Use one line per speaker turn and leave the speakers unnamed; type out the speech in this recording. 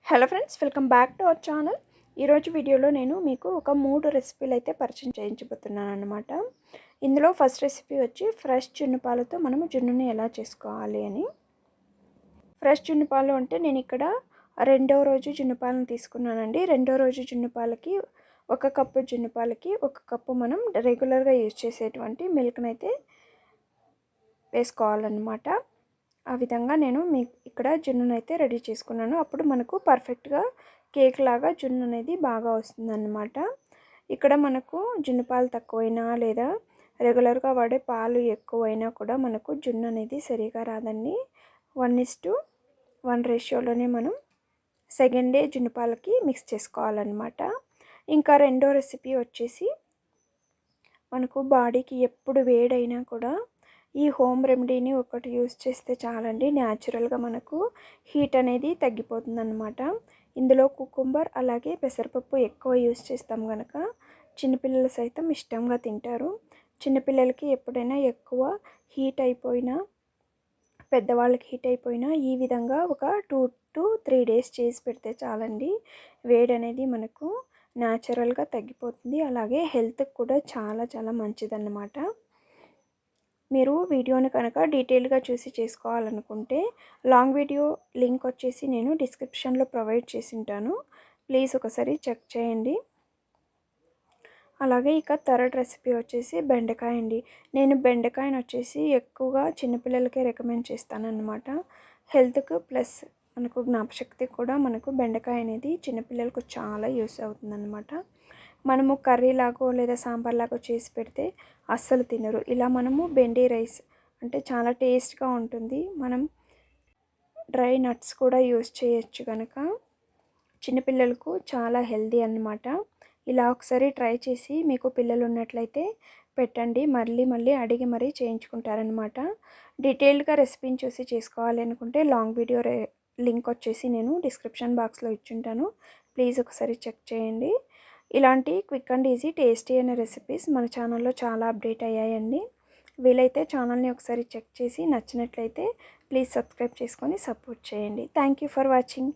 Hello friends, welcome back to our channel. ఈరోజు వీడియోలో నేను మీకు ఒక 3 రెసిపీలు అయితే పరిచయం చేయించబోతున్నాను అనమాట. ఇందులో ఫస్ట్ రెసిపీ వచ్చి ఫ్రెష్ జున్ను పాలతో మనము జున్నుని ఎలా చేసుకోవాలి అని. ఫ్రెష్ జున్ను పాలు అంటే నేను ఇక్కడ రెండో రోజు జున్ను పాలను తీసుకున్నానండి. రెండో రోజు జున్ను పాలకి 1 కప్పు జున్ను పాలకి 1 కప్పు మనం రెగ్యులర్గా యూజ్ చేసేటువంటి మిల్క్ని అయితే వేసుకోవాలన్నమాట. ఆ విధంగా నేను ఇక్కడ జున్నును అయితే రెడీ చేసుకున్నాను. అప్పుడు మనకు పర్ఫెక్ట్గా కేక్ లాగా జున్ను అనేది బాగా వస్తుందన్నమాట. ఇక్కడ మనకు జున్ను పాలు తక్కువైనా లేదా రెగ్యులర్గా వాడే పాలు ఎక్కువైనా కూడా మనకు జున్ను అనేది సరిగా రాదండి. 1:1 రేషియోలోనే మనం సెకండ్ డే జున్ను పాలకి మిక్స్ చేసుకోవాలన్నమాట. ఇంకా రెండో రెసిపీ వచ్చేసి మనకు బాడీకి ఎప్పుడు వేడైనా కూడా ఈ హోమ్ రెమెడీని ఒకటి యూస్ చేస్తే చాలండి, న్యాచురల్గా మనకు హీట్ అనేది తగ్గిపోతుందన్నమాట. ఇందులో కుకుంబర్ అలాగే పెసరపప్పు ఎక్కువ యూస్ చేస్తాం కనుక చిన్నపిల్లలు సైతం ఇష్టంగా తింటారు. చిన్నపిల్లలకి ఎప్పుడైనా ఎక్కువ హీట్ అయిపోయినా పెద్దవాళ్ళకి హీట్ అయిపోయినా ఈ విధంగా ఒక 2 to 3 డేస్ చేసి పెడితే చాలండి, వేడి అనేది మనకు న్యాచురల్గా తగ్గిపోతుంది. అలాగే హెల్త్కి కూడా చాలా చాలా మంచిదన్నమాట. మీరు వీడియోని కనుక డీటెయిల్గా చూసి చేసుకోవాలనుకుంటే లాంగ్ వీడియో లింక్ వచ్చేసి నేను డిస్క్రిప్షన్లో ప్రొవైడ్ చేసి ఉంటాను, ప్లీజ్ ఒకసారి చెక్ చేయండి. అలాగే ఇక థర్డ్ రెసిపీ వచ్చేసి బెండకాయ అండి. నేను బెండకాయను వచ్చేసి ఎక్కువగా చిన్నపిల్లలకే రికమెండ్ చేస్తానన్నమాట. హెల్త్కు ప్లస్ మనకు జ్ఞాపశక్తి కూడా మనకు బెండకాయ అనేది చిన్నపిల్లలకు చాలా యూస్ అవుతుందన్నమాట. మనము కర్రీ లాగో లేదా సాంబార్ లాగో చేసి పెడితే అస్సలు తినరు. ఇలా మనము బెండి రైస్ అంటే చాలా టేస్ట్గా ఉంటుంది. మనం డ్రై నట్స్ కూడా యూస్ చేయొచ్చు కనుక చిన్నపిల్లలకు చాలా హెల్దీ అన్నమాట. ఇలా ఒకసారి ట్రై చేసి మీకు పిల్లలు ఉన్నట్లయితే పెట్టండి, మళ్ళీ మళ్ళీ అడిగి మరీ చేయించుకుంటారనమాట. డీటెయిల్డ్గా రెసిపీని చూసి చేసుకోవాలి అనుకుంటే లాంగ్ వీడియో లింక్ వచ్చేసి నేను డిస్క్రిప్షన్ బాక్స్లో ఇచ్చుంటాను, ప్లీజ్ ఒకసారి చెక్ చేయండి. ఇలాంటి క్విక్ అండ్ ఈజీ టేస్టీ అయిన రెసిపీస్ మన ఛానల్లో చాలా అప్డేట్ అయ్యాయండి. వీలైతే ఛానల్ని ఒకసారి చెక్ చేసి నచ్చినట్లయితే ప్లీజ్ సబ్స్క్రైబ్ చేసుకొని సపోర్ట్ చేయండి. Thank you for watching.